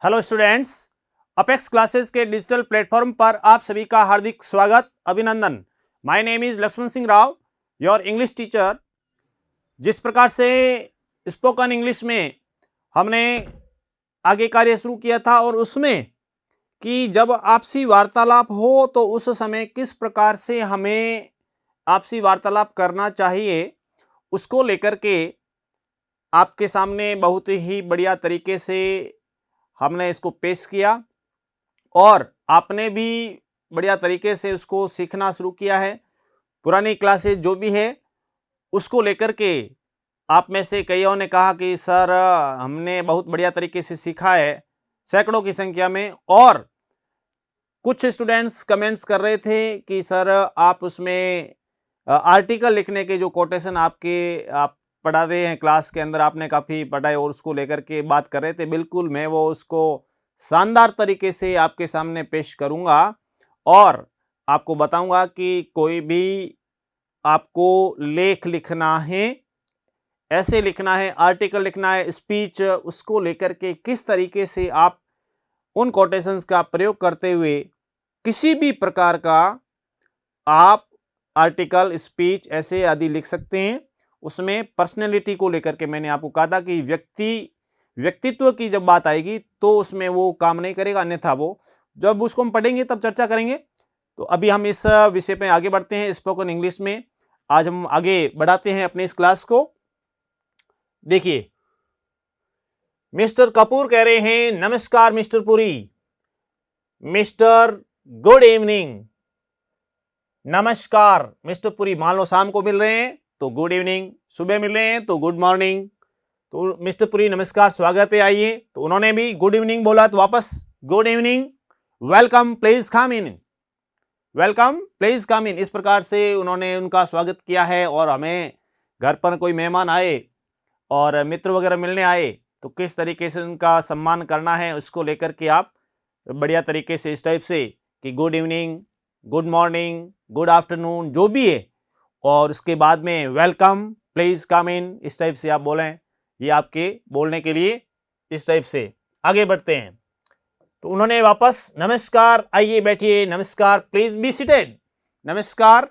Hello students, apex classes के digital platform पर आप सभी का हार्दिक स्वागत, अभिनंदन। My name is Lakshman Singh Rao, your English teacher. जिस प्रकार से स्पोकन इंग्लिश में हमने आगे कार्य शुरू किया था और उसमें कि जब आपसी वार्तालाप हो तो उस समय किस प्रकार से हमें आपसी वार्तालाप करना चाहिए, उसको लेकर के आपके सामने बहुत ही बढ़िया तरीके से हमने इसको पेश किया और आपने भी बढ़िया तरीके से उसको सीखना शुरू किया है। पुरानी क्लासेस जो भी है उसको लेकर के आप में से कईयों ने कहा कि सर हमने बहुत बढ़िया तरीके से सीखा है, सैकड़ों की संख्या में। और कुछ स्टूडेंट्स कमेंट्स कर रहे थे कि सर आप उसमें आर्टिकल लिखने के जो कोटेशन आप पढ़ाते हैं क्लास के अंदर, आपने काफ़ी पढ़ाई और उसको लेकर के बात कर रहे थे। बिल्कुल मैं वो उसको शानदार तरीके से आपके सामने पेश करूंगा और आपको बताऊंगा कि कोई भी आपको लेख लिखना है, ऐसे लिखना है, आर्टिकल लिखना है, स्पीच, उसको लेकर के किस तरीके से आप उन कोटेशंस का प्रयोग करते हुए किसी भी प्रकार का आप आर्टिकल, स्पीच, ऐसे आदि लिख सकते हैं। उसमें पर्सनैलिटी को लेकर के मैंने आपको कहा था कि व्यक्तित्व की जब बात आएगी तो उसमें वो काम नहीं करेगा, अन्यथा वो जब उसको हम पढ़ेंगे तब चर्चा करेंगे। तो अभी हम इस विषय पे आगे बढ़ते हैं स्पोकन इंग्लिश में। आज हम आगे बढ़ाते हैं अपने इस क्लास को। देखिए, मिस्टर कपूर कह रहे हैं नमस्कार mister Puri. Mister good evening. नमस्कार मिस्टर पुरी, मान लो शाम को मिल रहे हैं तो गुड इवनिंग, सुबह मिल रहे हैं तो गुड मॉर्निंग। तो मिस्टर पुरी नमस्कार, स्वागत है, आइए। तो उन्होंने भी गुड इवनिंग बोला तो वापस good evening. Welcome please come in, welcome please come in. इस प्रकार से उन्होंने उनका स्वागत किया है। और हमें घर पर कोई मेहमान आए और मित्र वगैरह मिलने आए तो किस तरीके से उनका सम्मान करना है उसको लेकर के आप बढ़िया तरीके से इस टाइप से कि good evening, good morning, good afternoon, जो भी है, और उसके बाद में वेलकम प्लीज कम इन, इस टाइप से आप बोलें। ये आपके बोलने के लिए इस टाइप से आगे बढ़ते हैं। तो उन्होंने वापस नमस्कार, आइए बैठिए, नमस्कार प्लीज बी सीटेड। नमस्कार,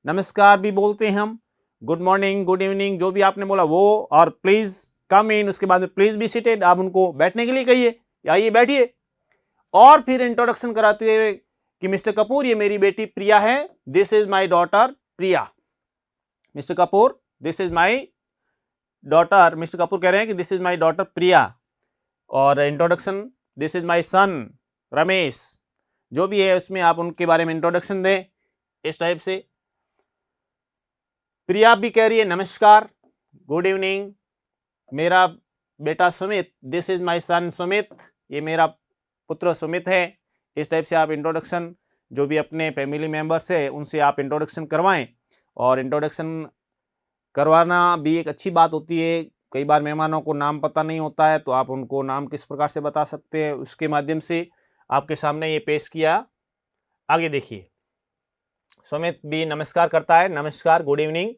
नमस्कार भी बोलते हैं हम, गुड मॉर्निंग, गुड इवनिंग, जो भी आपने बोला वो, और प्लीज कम इन, उसके बाद में प्लीज बी सीटेड, आप उनको बैठने के लिए कहिए, आइए बैठिए। और फिर इंट्रोडक्शन कराते हुए कि मिस्टर कपूर ये मेरी बेटी प्रिया है, this is my daughter Priya. Mister Kapoor this is my daughter, mister Kapoor कह रहे हैं कि दिस इज माई डॉटर प्रिया। और इंट्रोडक्शन, दिस इज माई सन रमेश, जो भी है उसमें आप उनके बारे में इंट्रोडक्शन दें इस टाइप से। प्रिया भी कह रही है नमस्कार, गुड इवनिंग, मेरा बेटा सुमित, दिस इज माई सन सुमित, ये मेरा पुत्र सुमित है। इस टाइप से आप इंट्रोडक्शन, जो भी अपने फैमिली मेंबर्स है उनसे आप इंट्रोडक्शन करवाएं। और इंट्रोडक्शन करवाना भी एक अच्छी बात होती है। कई बार मेहमानों को नाम पता नहीं होता है तो आप उनको नाम किस प्रकार से बता सकते हैं, उसके माध्यम से आपके सामने ये पेश किया। आगे देखिए, सुमित भी नमस्कार करता है, नमस्कार, गुड इवनिंग,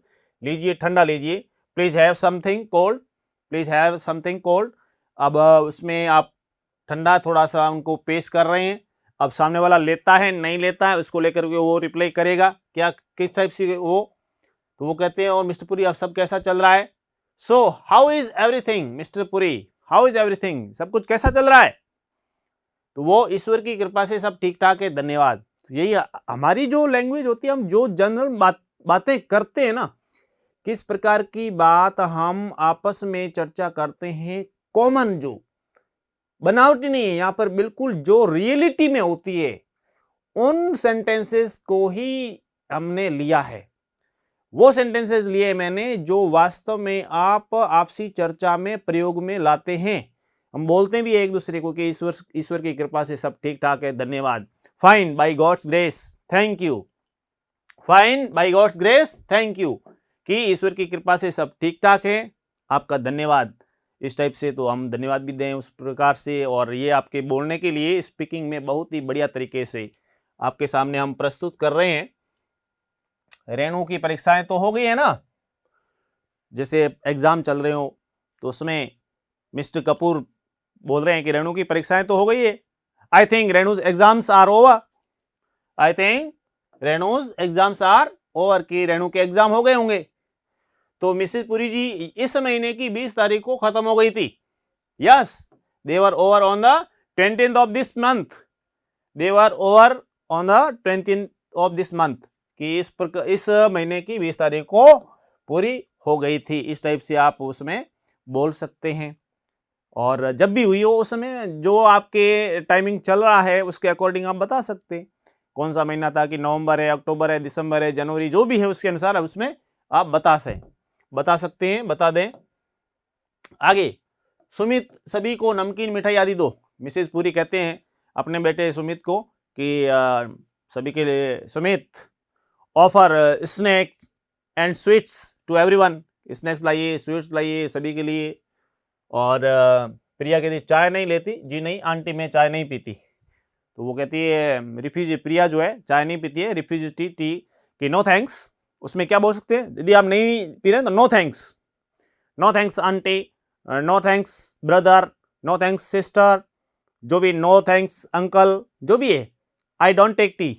लीजिए ठंडा लीजिए, please have something cold, please have something cold. अब उसमें आप ठंडा थोड़ा सा उनको पेश कर रहे हैं। अब सामने वाला लेता है नहीं लेता है उसको लेकर के वो रिप्लाई करेगा क्या, किस टाइप से वो, तो वो कहते हैं और मिस्टर पुरी आप सब कैसा चल रहा है। So how is everything mister Puri, how is everything, सब कुछ कैसा चल रहा है। तो वो ईश्वर की कृपा से सब ठीक ठाक है, धन्यवाद। तो यही हमारी जो लैंग्वेज होती है, हम जो जनरल बातें करते हैं ना, किस प्रकार की बात हम आपस में चर्चा करते हैं, कॉमन, जो बनावटी नहीं है यहाँ पर, बिल्कुल जो रियलिटी में होती है, उन सेंटेंसेस को ही हमने लिया है। वो सेंटेंसेस लिए मैंने जो वास्तव में आप आपसी चर्चा में प्रयोग में लाते हैं। हम बोलते भी एक दूसरे को कि ईश्वर की कृपा से सब ठीक ठाक है, धन्यवाद, fine by God's grace, thank you, fine by God's grace, thank you, कि ईश्वर की कृपा से सब ठीक ठाक है, आपका धन्यवाद। इस टाइप से तो हम धन्यवाद भी दें उस प्रकार से। और ये आपके बोलने के लिए स्पीकिंग में बहुत ही बढ़िया तरीके से आपके सामने हम प्रस्तुत कर रहे हैं। रेणु की परीक्षाएं तो हो गई है ना, जैसे एग्जाम चल रहे हो तो उसमें मिस्टर कपूर बोल रहे हैं कि रेणु की परीक्षाएं तो हो गई है। I think Renu's exams are over. I think Renu's exams are over, कि रेणु के एग्जाम हो गए होंगे। तो मिसेस पुरी जी इस महीने की 20 तारीख को खत्म हो गई थी। Yes, they were over on the 20th of this month. They were over on the 20th of this month, कि इस महीने की 20 तारीख को पूरी हो गई थी। इस टाइप से आप उसमें बोल सकते हैं। और जब भी हुई हो उस समय जो आपके टाइमिंग चल रहा है उसके अकॉर्डिंग आप बता सकते हैं कौन सा महीना था, कि नवंबर है, अक्टूबर है, दिसंबर है, जनवरी, जो भी है उसके अनुसार उसमें आप बता सकते हैं, बता दें। आगे, सुमित सभी को नमकीन मिठाई आदि दो। मिसेज पुरी कहते हैं अपने बेटे सुमित को कि सभी के लिए Sumit offer snacks and sweets to everyone. Snacks लाइए, स्वीट्स लाइए सभी के लिए। और प्रिया कहती चाय नहीं लेती। जी नहीं आंटी, मैं चाय नहीं पीती। तो वो कहती है रिफ्यूजी, प्रिया जो है चाय नहीं पीती है, रिफ्यूजी टी कि नो थैंक्स। उसमें क्या बोल सकते हैं, यदि आप नहीं पी रहे हैं तो no thanks. No thanks aunty, no thanks brother, no thanks sister, जो भी, नो थैंक्स अंकल, जो भी है। I don't take tea,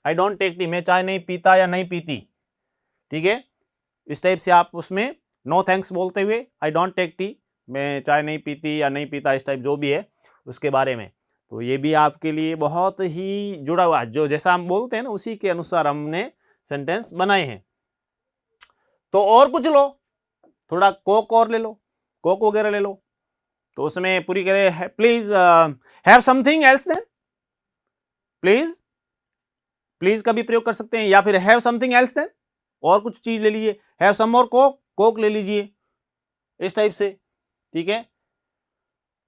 I don't take tea, मैं चाय नहीं पीता या नहीं पीती। ठीक है, इस टाइप से आप उसमें नो थैंक्स बोलते हुए आई डोंट टेक टी, मैं चाय नहीं पीती या नहीं पीता, इस टाइप जो भी है उसके बारे में। तो ये भी आपके लिए बहुत ही जुड़ा हुआ, जो जैसा हम बोलते हैं ना उसी के अनुसार हमने सेंटेंस बनाए हैं। तो और कुछ लो, थोड़ा कोक और ले लो, कोक वगैरह ले लो। तो उसमें पूरी करें please have something else then. Please, please का भी प्रयोग कर सकते हैं, या फिर हैव समथिंग एल्स देन, और कुछ चीज ले लीजिए। Have some more coke, coke ले लीजिए, इस टाइप से। ठीक है,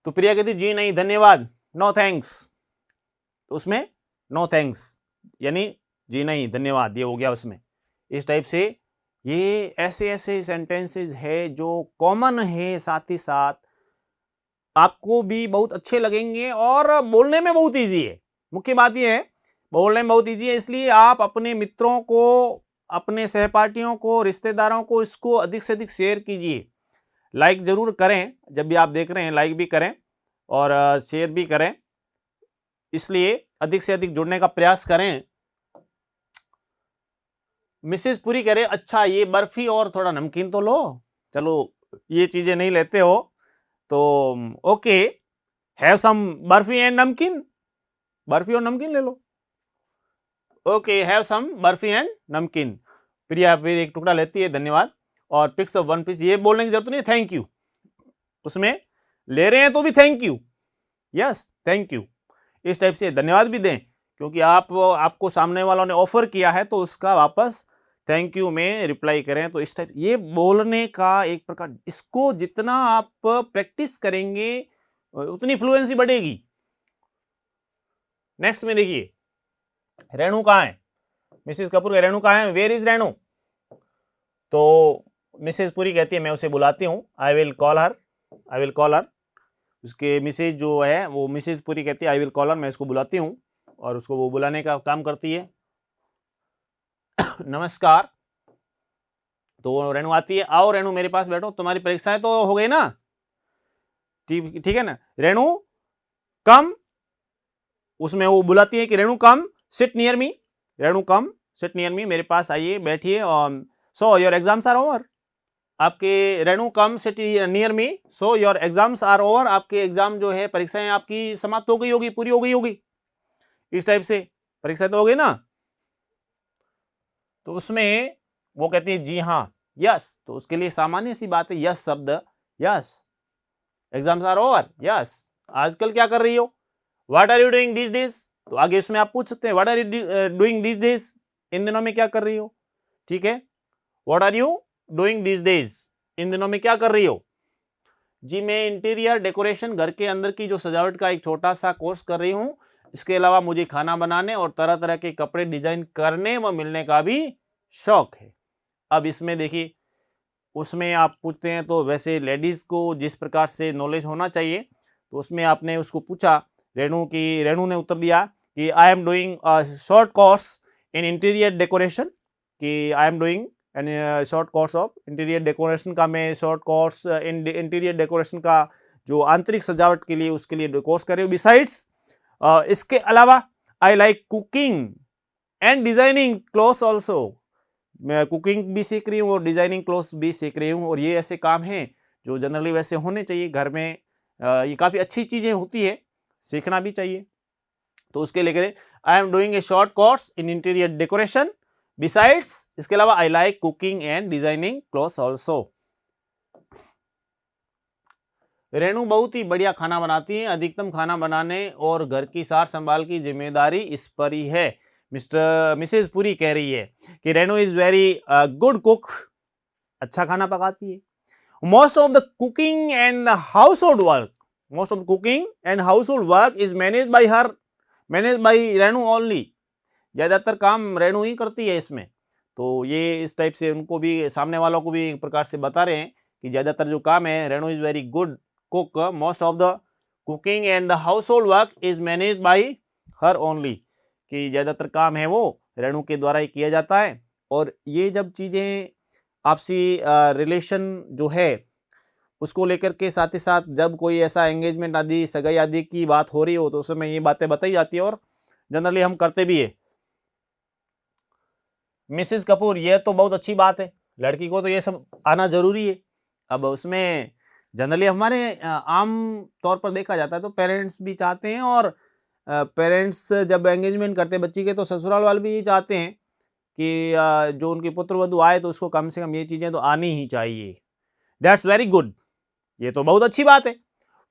तो प्रिया कहती जी नहीं धन्यवाद, नो थैंक्स। तो उसमें नो थैंक्स यानी जी नहीं धन्यवाद, ये हो गया उसमें। इस टाइप से ये ऐसे ऐसे सेंटेंसेस है जो कॉमन है, साथ ही साथ आपको भी बहुत अच्छे लगेंगे और बोलने में बहुत इजी है। मुख्य बात यह है बोलने में बहुत इजी है, इसलिए आप अपने मित्रों को, अपने सहपाठियों को, रिश्तेदारों को इसको अधिक से अधिक शेयर कीजिए। लाइक जरूर करें, जब भी आप देख रहे हैं लाइक भी करें और शेयर भी करें। इसलिए अधिक से अधिक जुड़ने का प्रयास करें। मिसेज पूरी कह रहे अच्छा ये बर्फी और थोड़ा नमकीन तो लो। चलो ये चीजें नहीं लेते हो तो okay, have some barfi and namkeen, barfi और नमकीन ले लो। Okay, have some barfi and namkeen. Priya फिर एक टुकड़ा लेती है, धन्यवाद, और पिक्स ऑफ वन पीस। ये बोलने की जरूरत नहीं, थैंक यू। उसमें ले रहे हैं तो भी thank you, yes thank you, इस टाइप से धन्यवाद भी दें, क्योंकि आपको सामने वालों ने ऑफर किया है तो उसका वापस थैंक यू में रिप्लाई करें। तो इस टाइप ये बोलने का एक प्रकार, इसको जितना आप प्रैक्टिस करेंगे उतनी फ्लुएंसी बढ़ेगी। नेक्स्ट में देखिए, रेणु कहाँ है? मिसेस कपूर, रेणु कहाँ है? Where is Renu? तो मिसेस पुरी कहती है मैं उसे बुलाती हूँ, I will call her, I will call her. उसके मिसेज जो है वो मिसेस पुरी कहती है आई विल कॉल हर, मैं इसको बुलाती हूँ, और उसको वो बुलाने का काम करती है। नमस्कार। तो रेणु आती है, आओ रेणु मेरे पास बैठो, तुम्हारी परीक्षाएं तो हो गई ना, ठीक है ना। रेणु कम, उसमें वो बुलाती है कि Renu come sit near me, Renu come sit near me, मेरे पास आइए बैठिए। So your exams are over, आपके Renu come sit near me, so your exams are over, आपके एग्जाम जो है परीक्षाएं आपकी समाप्त हो गई होगी, पूरी हो गई होगी। इस टाइप से परीक्षा तो हो गई ना। तो उसमें वो कहती है जी हाँ, यस। तो उसके लिए सामान्य सी बात है यस शब्द, yes exams are over, yes. आजकल क्या कर रही हो? What are you doing this days? तो आगे उसमें आप पूछ सकते हैं what are you doing this days, इन दिनों में क्या कर रही हो। ठीक है, what are you doing this days, इन दिनों में क्या कर रही हो? जी मैं इंटीरियर डेकोरेशन, घर के अंदर की जो सजावट का एक छोटा सा कोर्स कर रही हूँ। इसके अलावा मुझे खाना बनाने और तरह तरह के कपड़े डिजाइन करने व मिलने का भी शौक है। अब इसमें देखिए, उसमें आप पूछते हैं तो वैसे लेडीज को जिस प्रकार से नॉलेज होना चाहिए, तो उसमें आपने उसको पूछा रेणु की, रेणु ने उत्तर दिया कि I am doing short course in interior decoration, कि I am doing short course of interior decoration का, मैं short course in interior decoration का जो आंतरिक सजावट के लिए उसके लिए कोर्स कर रही हूँ। बिसाइड्स इसके अलावा I like cooking and designing clothes also. मैं कुकिंग भी सीख रही हूँ और डिजाइनिंग क्लोथ्स भी सीख रही हूँ, और ये ऐसे काम हैं जो जनरली वैसे होने चाहिए घर में। ये काफ़ी अच्छी चीज़ें होती है, सीखना भी चाहिए। तो उसके लिए आई am doing a short course in interior decoration. Besides इसके अलावा I like cooking and designing clothes also. Renu बहुत ही बढ़िया खाना बनाती हैं। अधिकतम खाना बनाने और घर की सार संभाल की जिम्मेदारी इस पर ही है। मिसेज पुरी कह रही है कि Renu is very good cook, अच्छा खाना पकाती है। Most of the cooking and house hold work, most of the cooking and house hold work is manage by Renu only. ज्यादातर काम रेणु ही करती है इसमें। तो ये इस टाइप से उनको भी, सामने वालों को भी एक प्रकार से बता रहे हैं कि ज्यादातर जो काम है, Renu is very good cook, most of the cooking and the house hold work is manage by her only, कि ज्यादातर काम है वो रेणु के द्वारा ही किया जाता है। और ये जब चीजें आपसी रिलेशन जो है उसको लेकर के, साथ ही साथ जब कोई ऐसा एंगेजमेंट आदि, सगाई आदि की बात हो रही हो, तो उस समय ये बातें बताई जाती है और जनरली हम करते भी है। मिसेस कपूर, ये तो बहुत अच्छी बात है, लड़की को तो ये सब आना जरूरी है। अब उसमें जनरली हमारे आम तौर पर देखा जाता है तो पेरेंट्स भी चाहते हैं, और पेरेंट्स जब एंगेजमेंट करते हैं बच्ची के, तो ससुराल वाले भी चाहते हैं कि जो उनकी पुत्र वधू आए तो उसको कम से कम ये चीजें तो आनी ही चाहिए। दैट्स वेरी गुड, ये तो बहुत अच्छी बात है।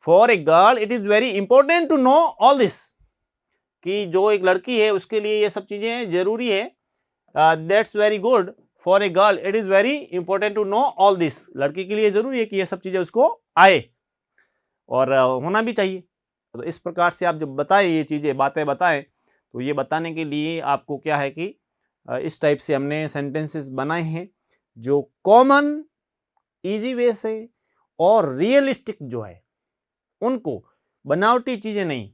For a girl it is very important to know all this, कि जो एक लड़की है उसके लिए ये सब चीजें जरूरी है। That's very good, for a girl it is very important to know all this. लड़की के लिए जरूरी है कि ये सब चीजें उसको आए, और होना भी चाहिए। तो इस प्रकार से आप जब बताएं, ये चीजें बातें बताएं, तो ये बताने के लिए आपको क्या है कि इस टाइप से हमने सेंटेंसेस बनाए हैं जो कॉमन, इजी वे से और रियलिस्टिक जो है उनको, बनावटी चीजें नहीं।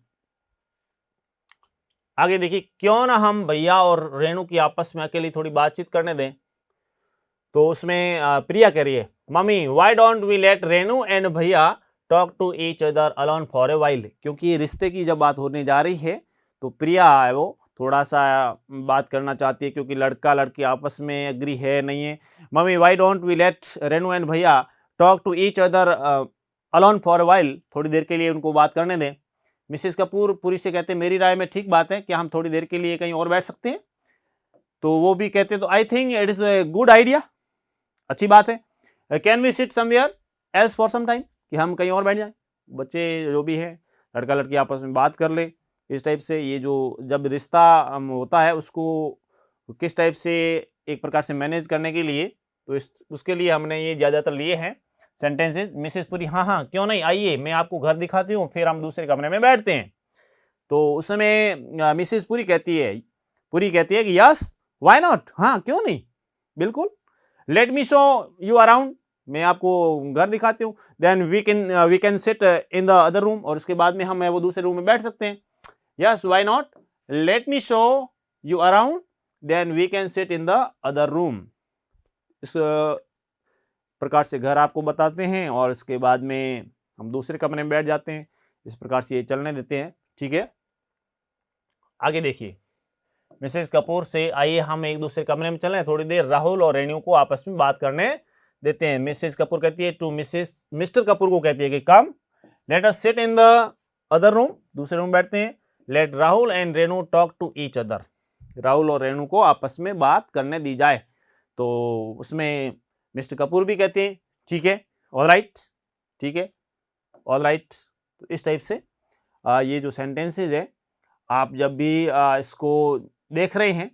आगे देखिए, क्यों ना हम भैया और रेणु की आपस में अकेली थोड़ी बातचीत करने दें। तो उसमें प्रिया कह रही है, mummy why don't we let Renu and भैया talk to each other alone for a while. क्योंकि रिश्ते की जब बात होने जा रही है तो प्रिया है वो थोड़ा सा बात करना चाहती है, क्योंकि लड़का लड़की आपस में एग्री है नहीं है। Mummy why don't we let Renu and भैया talk to each other alone for a while, थोड़ी देर के लिए उनको बात करने दें। मिसेस कपूर पुरी से कहते हैं, मेरी राय में ठीक बात है, क्या हम थोड़ी देर के लिए कहीं और बैठ सकते हैं? तो वो भी कहते हैं, तो I think it is a good idea, अच्छी बात है। Can we sit somewhere else for some time, कि हम कहीं और बैठ जाएं, बच्चे जो भी है, लड़का लड़की आपस में बात कर ले। इस टाइप से ये जो जब रिश्ता होता है उसको किस टाइप से एक प्रकार से मैनेज करने के लिए, तो उसके लिए हमने ये ज़्यादातर लिए हैं सेंटेंसेस। मिसेस पुरी, हाँ हाँ क्यों नहीं, आइए मैं आपको घर दिखाती हूँ, फिर हम दूसरे कमरे में बैठते हैं। तो उस समय मिसेस पुरी कहती है कि यस व्हाई नॉट, हाँ क्यों नहीं, बिल्कुल। Let me show you around, मैं आपको घर दिखाती हूँ। Then we can sit in the other room, और उसके बाद में हम वो दूसरे रूम में बैठ सकते हैं। Yes why not, let me show you around, then we can sit in the other room. इस प्रकार से घर आपको बताते हैं और इसके बाद में हम दूसरे कमरे में बैठ जाते हैं। इस प्रकार से ये चलने देते हैं, ठीक है। आगे देखिए, मिसेस कपूर से, आइए हम एक दूसरे कमरे में चलें, थोड़ी देर राहुल और रेणु को आपस में बात करने देते हैं। मिसेस कपूर कहती है टू मिस्टर कपूर को कहती है कि come let us sit in the other room, दूसरे रूम बैठते हैं। Let Rahul and Renu talk to each other, Rahul और रेणु को आपस में बात करने दी जाए। तो उसमें मिस्टर कपूर भी कहते हैं ठीक है, ऑल राइट, ठीक है, ऑल राइट। तो इस टाइप से ये जो सेंटेंसेज है, आप जब भी इसको देख रहे हैं,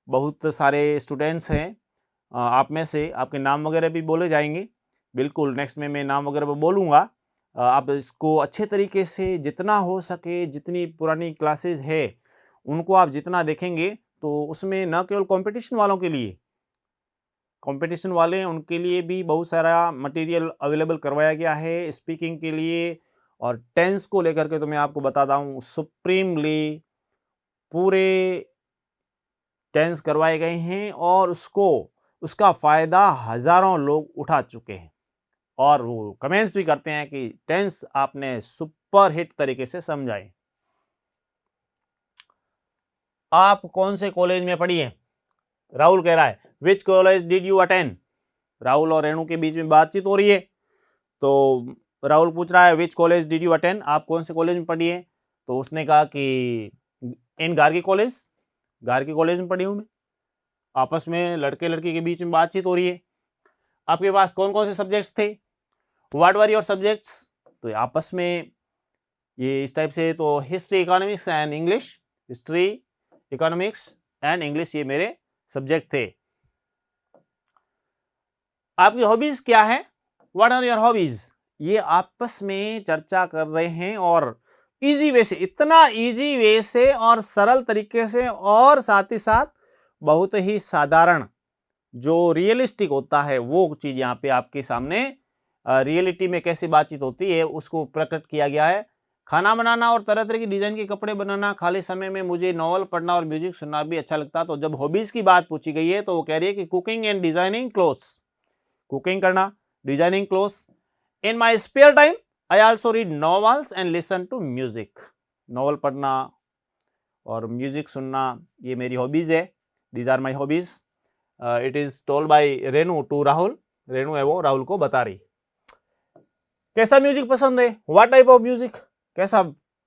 बहुत सारे स्टूडेंट्स हैं आप में से, आपके नाम वगैरह भी बोले जाएंगे, बिल्कुल नेक्स्ट में मैं नाम वगैरह बोलूँगा। आप इसको अच्छे तरीके से जितना हो सके, जितनी पुरानी क्लासेस है उनको आप जितना देखेंगे, तो उसमें न केवल कंपटीशन वालों के लिए, कंपटीशन वाले हैं उनके लिए भी बहुत सारा मटेरियल अवेलेबल करवाया गया है स्पीकिंग के लिए। और टेंस को लेकर के तो मैं आपको बताता हूँ, सुप्रीमली पूरे टेंस करवाए गए हैं और उसका फ़ायदा हज़ारों लोग उठा चुके हैं। और वो कमेंट्स भी करते हैं कि टेंस आपने सुपर हिट तरीके से समझाए। आप कौन से कॉलेज में पढ़ी हैं? राहुल कह रहा है which college did you attend. Rahul और रेणु के बीच में बातचीत हो रही है, तो राहुल पूछ रहा है which college did you attend, आप कौन से कॉलेज में पढ़ी है? तो उसने कहा कि इन गार्गी कॉलेज, गार्गी कॉलेज में पढ़ी हूँ मैं। आपस में लड़के लड़की के बीच में बातचीत हो रही है। आपके पास कौन कौन से सब्जेक्ट्स थे? What were your subjects? तो आपस में ये इस टाइप से, तो history economics and English, history economics and English ये मेरे सब्जेक्ट थे। आपकी हॉबीज क्या है? What are your hobbies? ये आपस में चर्चा कर रहे हैं और इजी वे से, इतना इजी वे से और सरल तरीके से, और साथ ही साथ बहुत ही साधारण जो रियलिस्टिक होता है वो चीज यहाँ पे आपके सामने रियलिटी में कैसे बातचीत होती है उसको प्रकट किया गया है। खाना बनाना और तरह तरह की डिजाइन के कपड़े बनाना, खाली समय में मुझे नॉवल पढ़ना और म्यूजिक सुनना भी अच्छा लगता। तो जब हॉबीज की बात पूछी गई है तो वो कह रही है कि cooking and designing clothes, cooking करना, designing clothes. In my spare time I also read novels and listen to music. Novel पढ़ना और म्यूजिक सुनना ये मेरी हॉबीज है। These are my hobbies. It is told by Renu to Rahul. Renu है वो राहुल को बता रही। कैसा म्यूजिक पसंद है? What type of music? कैसा,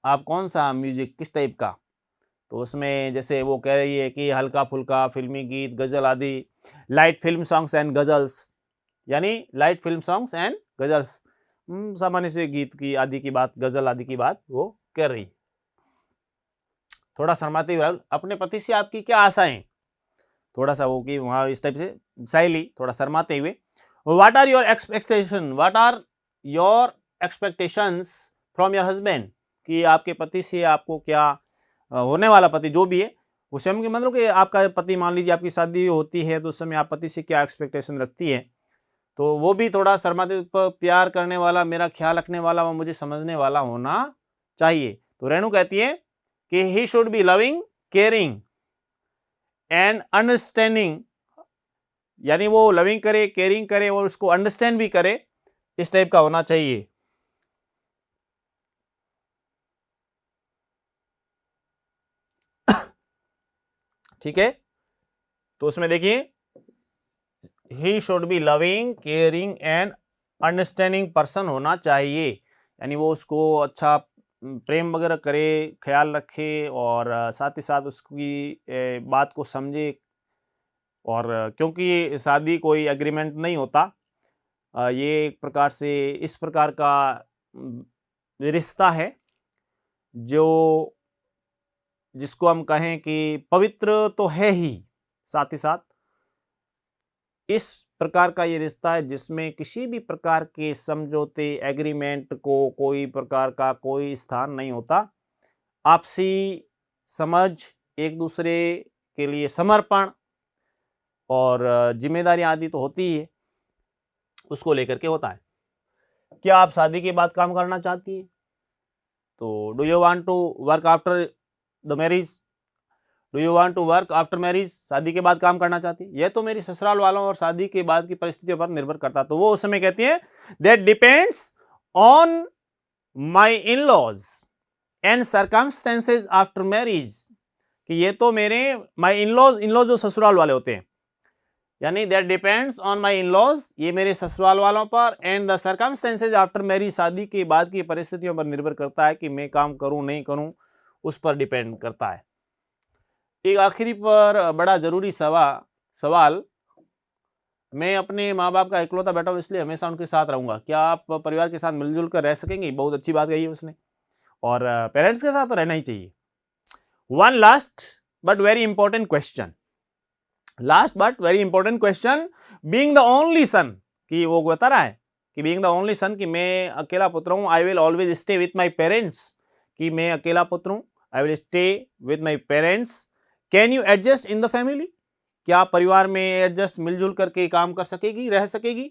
आप कौन सा म्यूजिक, किस टाइप का? तो उसमें जैसे वो कह रही है कि हल्का फुल्का फिल्मी गीत, गजल आदि, light film songs and ghazals, यानी light film songs and ghazals, सामान्य से गीत की आदि की बात, गजल आदि की बात वो कर रही। थोड़ा शर्माते हुए, अपने पति से आपकी क्या आशाएं? थोड़ा सा वो कि वहाँ इस टाइप से साइली, थोड़ा शर्माते हुए। What are your expectation, what are your expectations from your husband, कि आपके पति से आपको क्या, होने वाला पति जो भी है उस समय, मतलब कि आपका पति, मान लीजिए आपकी शादी होती है तो उस समय आप पति से क्या एक्सपेक्टेशन रखती है? तो वो भी थोड़ा शर्माते, प्यार करने वाला, मेरा ख्याल रखने वाला, वो मुझे समझने वाला होना चाहिए। तो रेणु कहती है कि he should be loving, caring and understanding, यानी वो लविंग करे, केयरिंग करे और उसको अंडरस्टैंड भी करे, इस टाइप का होना चाहिए। ठीक है, तो उसमें देखिए he should be loving, caring and understanding person होना चाहिए, यानी वो उसको अच्छा प्रेम वगैरह करे, ख्याल रखे और साथ ही साथ उसकी बात को समझे। और क्योंकि शादी कोई एग्रीमेंट नहीं होता, ये एक प्रकार से इस प्रकार का रिश्ता है जो, जिसको हम कहें कि पवित्र तो है ही, साथ ही साथ इस प्रकार का ये रिश्ता है जिसमें किसी भी प्रकार के समझौते, एग्रीमेंट को कोई प्रकार का कोई स्थान नहीं होता। आपसी समझ, एक दूसरे के लिए समर्पण और जिम्मेदारी आदि तो होती ही है, उसको लेकर के होता है। क्या आप शादी के बाद काम करना चाहती है? तो do you want to work after the marriage, do you want to work after marriage, शादी के बाद काम करना चाहती है? यह तो मेरी ससुराल वालों और शादी के बाद की परिस्थितियों पर निर्भर करता। तो वो उस समय कहती है that depends on my in laws and circumstances after marriage, कि ये तो मेरे माई इन लॉज, इन लॉज जो ससुराल वाले होते हैं, यानी that depends on my in laws, ये मेरे ससुराल वालों पर, and the circumstances after marriage, शादी के बाद की परिस्थितियों पर निर्भर करता है कि मैं काम करूं नहीं करूं, उस पर डिपेंड करता है। एक आखिरी पर बड़ा जरूरी सवाल, मैं अपने माँ बाप का इकलौता बेटा हूँ इसलिए हमेशा उनके साथ रहूंगा, क्या आप परिवार के साथ मिलजुल कर रह सकेंगे? बहुत अच्छी बात कही है उसने, और पेरेंट्स के साथ तो रहना ही चाहिए। One last but very important question, last but very important question, being the only son, कि वो बता रहा है कि बीइंग द ओनली सन, कि मैं अकेला पुत्र हूँ, I will always stay with my parents, कि मैं अकेला पुत्र हूँ, I will stay with my parents. Can you adjust in the family, क्या परिवार में एडजस्ट, मिलजुल करके काम कर सकेगी, रह सकेगी?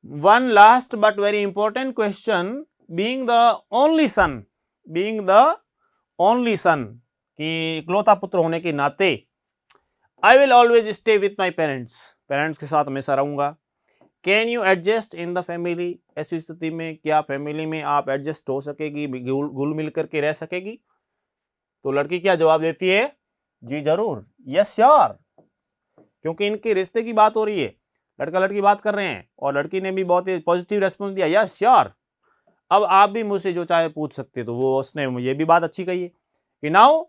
One last but very important question, being the only son, being the only son, कि इकलौता पुत्र होने के नाते, I will always stay with my parents, parents के साथ हमेशा रहूंगा। Can you adjust in the family, ऐसी स्थिति में क्या फैमिली में आप एडजस्ट हो सकेगी, घुल मिल करके रह सकेगी? तो लड़की क्या जवाब देती है? जी जरूर, यस श्योर, क्योंकि इनके रिश्ते की बात हो रही है, लड़का लड़की बात कर रहे हैं और लड़की ने भी बहुत ही पॉजिटिव रेस्पॉन्स दिया, यस श्योर। अब आप भी मुझसे जो चाहे पूछ सकते, तो वो उसने ये भी बात अच्छी कही है कि now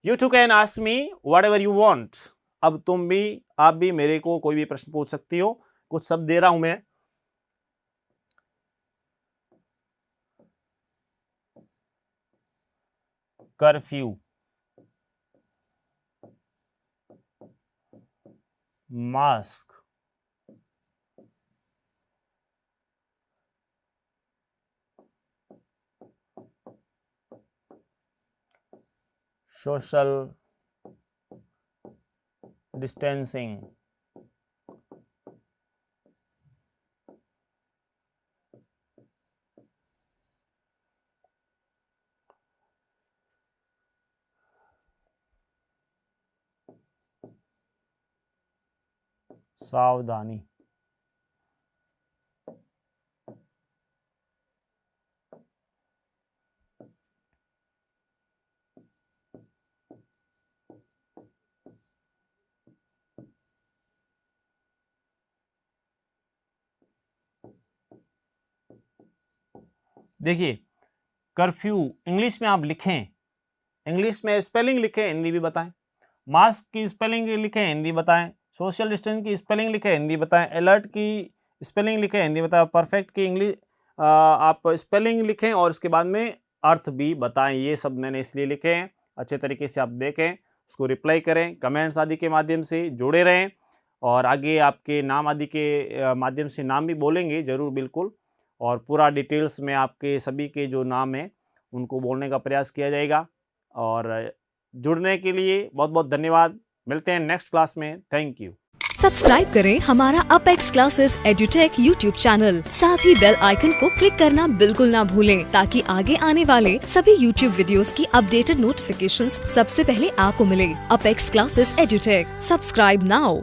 you too can ask me whatever you want. अब आप भी मेरे को कोई भी प्रश्न पूछ सकती हो। कुछ शब्द दे रहा हूं मैं। कर्फ्यू, मास्क, सोशल डिस्टेंसिंग, सावधानी, देखिए कर्फ्यू इंग्लिश में आप लिखें, इंग्लिश में स्पेलिंग लिखें, हिंदी भी बताएं। मास्क की स्पेलिंग लिखें, हिंदी बताएं। सोशल डिस्टेंस की स्पेलिंग लिखें, हिंदी बताएं। अलर्ट की स्पेलिंग लिखें, हिंदी बताएं। परफेक्ट की इंग्लिश आप स्पेलिंग लिखें और उसके बाद में अर्थ भी बताएं। ये सब मैंने इसलिए लिखे हैं, अच्छे तरीके से आप देखें, उसको रिप्लाई करें, कमेंट्स आदि के माध्यम से जुड़े रहें और आगे आपके नाम आदि के माध्यम से नाम भी बोलेंगे ज़रूर, बिल्कुल। और पूरा डिटेल्स में आपके सभी के जो नाम हैं उनको बोलने का प्रयास किया जाएगा। और जुड़ने के लिए बहुत बहुत धन्यवाद। मिलते हैं नेक्स्ट क्लास में। Thank you. सब्सक्राइब करें हमारा apex classes edutech YouTube channel, साथ ही बेल आइकन को क्लिक करना बिल्कुल ना भूलें, ताकि आगे आने वाले सभी यूट्यूब वीडियोस की अपडेटेड नोटिफिकेशंस सबसे पहले आपको मिले। Apex classes edutech, subscribe now.